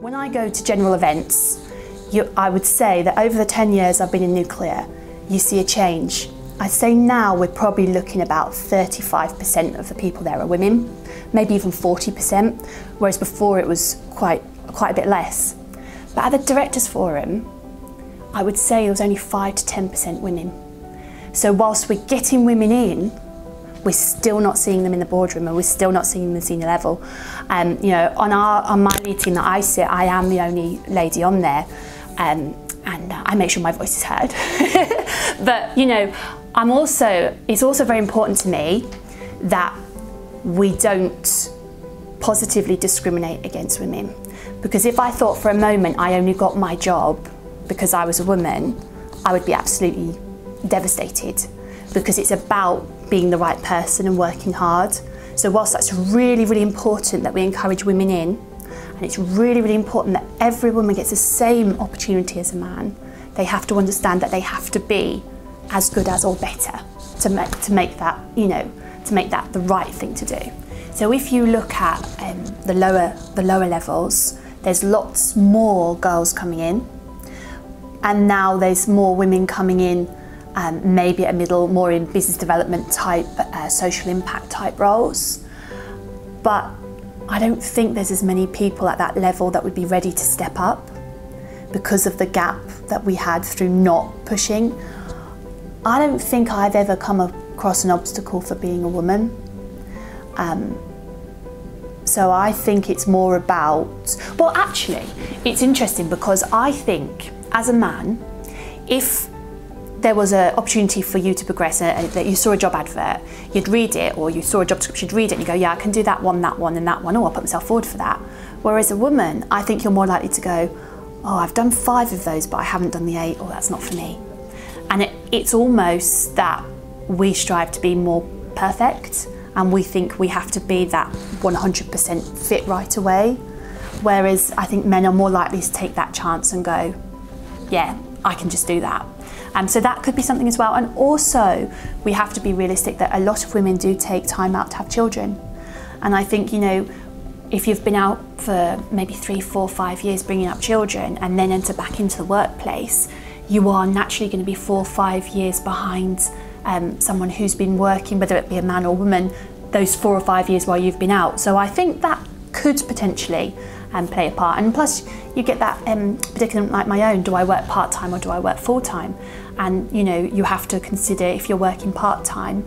When I go to general events, I would say that over the 10 years I've been in nuclear, you see a change. I'd say now we're probably looking about 35% of the people there are women, maybe even 40%, whereas before it was quite a bit less. But at the Directors Forum, I would say there was only 5 to 10% women. So whilst we're getting women in, we're still not seeing them in the boardroom, and we're still not seeing them at the senior level. You know, on my lead team that I sit, I am the only lady on there, and I make sure my voice is heard. But you know, it's also very important to me that we don't positively discriminate against women, because if I thought for a moment I only got my job because I was a woman, I would be absolutely devastated, because it's about being the right person and working hard. So whilst that's really, really important that we encourage women in, and it's really, really important that every woman gets the same opportunity as a man, they have to understand that they have to be as good as or better to make that, you know, to make that the right thing to do. So if you look at the lower levels, there's lots more girls coming in, and now there's more women coming in, maybe at a middle, more in business development type, social impact type roles. But I don't think there's as many people at that level that would be ready to step up because of the gap that we had through not pushing. I don't think I've ever come across an obstacle for being a woman. So I think it's more about, well actually, it's interesting because I think as a man, if there was an opportunity for you to progress, that you saw a job advert, you'd read it, or you saw a job description, you'd read it and you go, yeah, I can do that one, and that one, oh, I'll put myself forward for that. Whereas a woman, I think you're more likely to go, oh, I've done 5 of those, but I haven't done the 8, oh, that's not for me. And it's almost that we strive to be more perfect, and we think we have to be that 100% fit right away. Whereas I think men are more likely to take that chance and go, yeah, I can just do that. So that could be something as well. And also, we have to be realistic that a lot of women do take time out to have children. And I think, you know, if you've been out for maybe 3, 4, 5 years bringing up children and then enter back into the workplace, you are naturally going to be 4 or 5 years behind someone who's been working, whether it be a man or woman, those 4 or 5 years while you've been out. So I think that could potentially play a part. And plus you get that predicament like my own, do I work part-time or do I work full-time? And you know, you have to consider, if you're working part-time,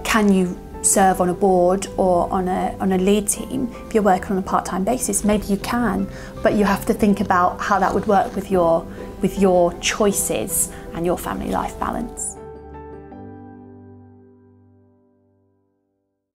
can you serve on a board or on a lead team? If you're working on a part-time basis, maybe you can, but you have to think about how that would work with your choices and your family life balance.